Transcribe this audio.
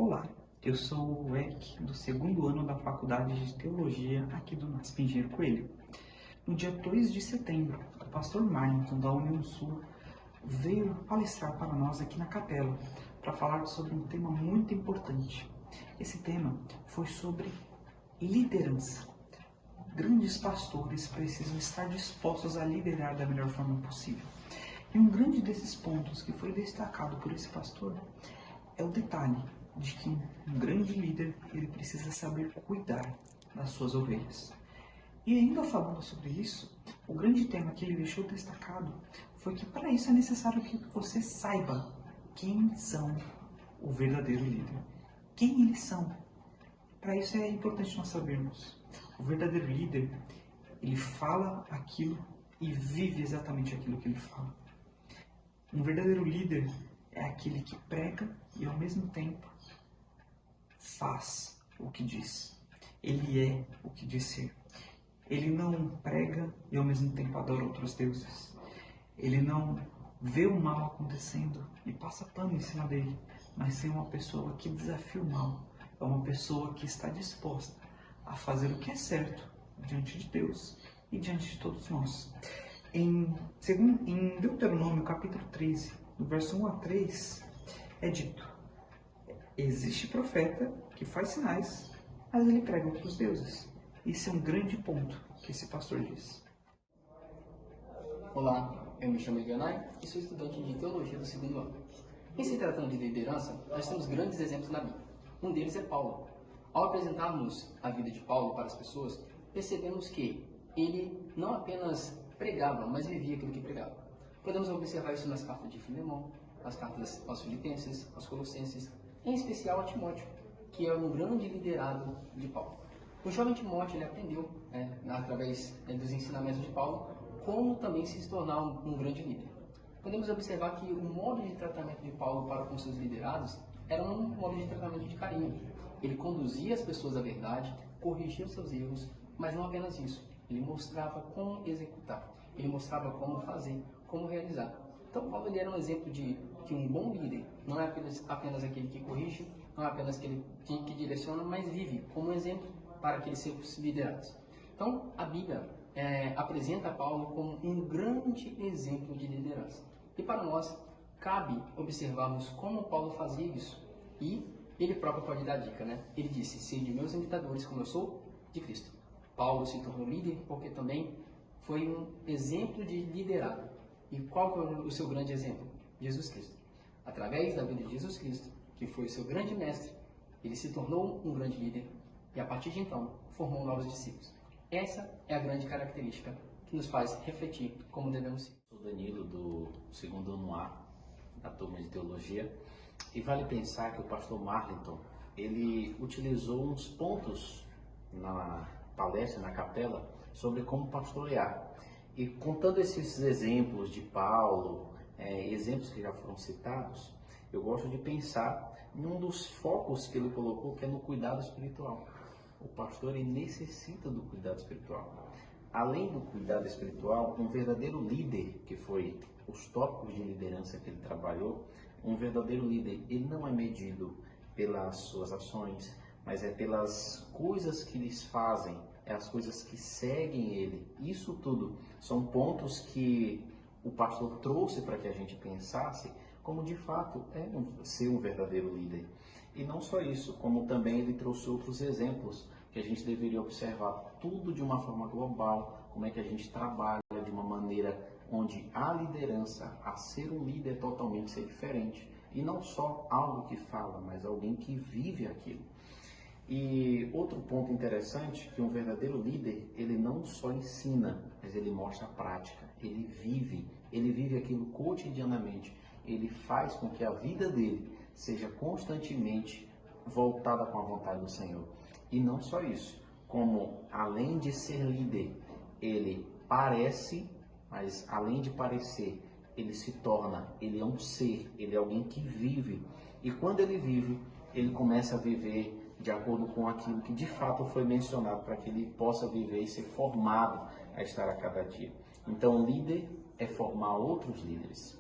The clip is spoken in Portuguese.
Olá, eu sou o Eric, do segundo ano da Faculdade de Teologia aqui do NASP Engenheiro Coelho. No dia 2 de setembro, o pastor Marlington, da União Sul, veio palestrar para nós aqui na capela para falar sobre um tema muito importante. Esse tema foi sobre liderança. Grandes pastores precisam estar dispostos a liderar da melhor forma possível. E um grande desses pontos que foi destacado por esse pastor é o detalhe de que um grande líder ele precisa saber cuidar das suas ovelhas. E ainda falando sobre isso, o grande tema que ele deixou destacado foi que para isso é necessário que você saiba quem são o verdadeiro líder, quem eles são. Para isso é importante nós sabermos. O verdadeiro líder, ele fala aquilo e vive exatamente aquilo que ele fala. Um verdadeiro líder é aquele que prega e ao mesmo tempo faz o que diz. Ele é o que diz ser. Ele não prega e ao mesmo tempo adora outros deuses. Ele não vê o mal acontecendo e passa pano em cima dele, mas é uma pessoa que desafia o mal. É uma pessoa que está disposta a fazer o que é certo diante de Deus e diante de todos nós. Em Deuteronômio capítulo 13, no verso 1 a 3, é dito: existe profeta que faz sinais, mas ele prega outros deuses. Isso é um grande ponto que esse pastor diz. Olá, eu me chamo Iganai e sou estudante de Teologia do segundo ano. Em se tratando de liderança, nós temos grandes exemplos na Bíblia. Um deles é Paulo. Ao apresentarmos a vida de Paulo para as pessoas, percebemos que ele não apenas pregava, mas vivia aquilo que pregava. Podemos observar isso nas cartas de Filemão, nas cartas aos Filipenses, aos Colossenses, em especial a Timóteo, que é um grande liderado de Paulo. O jovem Timóteo ele aprendeu, através dos ensinamentos de Paulo, como também se tornar um grande líder. Podemos observar que o modo de tratamento de Paulo para com seus liderados era um modo de tratamento de carinho. Ele conduzia as pessoas à verdade, corrigia os seus erros, mas não apenas isso. Ele mostrava como executar, ele mostrava como fazer, como realizar. Então, Paulo ele era um exemplo de que um bom líder não é apenas aquele que corrige, não é apenas aquele que direciona, mas vive como um exemplo para aqueles seus liderados. Então, a Bíblia apresenta Paulo como um grande exemplo de liderança. E para nós, cabe observarmos como Paulo fazia isso. E ele próprio pode dar dica, né? Ele disse: sede meus imitadores como eu sou de Cristo. Paulo se tornou líder porque também foi um exemplo de liderado. E qual foi o seu grande exemplo? Jesus Cristo. Através da vida de Jesus Cristo, que foi o seu grande mestre, ele se tornou um grande líder e a partir de então formou novos discípulos. Essa é a grande característica que nos faz refletir como devemos ser. Sou Danilo, do segundo ano A, da turma de Teologia, e vale pensar que o pastor Marlington, ele utilizou uns pontos na palestra, na capela, sobre como pastorear. E contando esses exemplos de Paulo, exemplos que já foram citados, eu gosto de pensar em um dos focos que ele colocou, que é no cuidado espiritual. O pastor ele necessita do cuidado espiritual. Além do cuidado espiritual, um verdadeiro líder, que foi os tópicos de liderança que ele trabalhou, um verdadeiro líder, ele não é medido pelas suas ações, mas é pelas coisas que eles fazem, é as coisas que seguem ele. Isso tudo são pontos que o pastor trouxe para que a gente pensasse como de fato ser um verdadeiro líder. E não só isso, como também ele trouxe outros exemplos que a gente deveria observar tudo de uma forma global, como é que a gente trabalha de uma maneira onde a liderança, a ser um líder totalmente ser diferente. E não só algo que fala, mas alguém que vive aquilo. E outro ponto interessante, que um verdadeiro líder, ele não só ensina, mas ele mostra a prática, ele vive aquilo cotidianamente, ele faz com que a vida dele seja constantemente voltada com a vontade do Senhor. E não só isso, como além de ser líder, ele parece, mas além de parecer, ele se torna, ele é um ser, ele é alguém que vive. E quando ele vive, ele começa a viver de acordo com aquilo que de fato foi mencionado, para que ele possa viver e ser formado a estar a cada dia. Então, líder é formar outros líderes.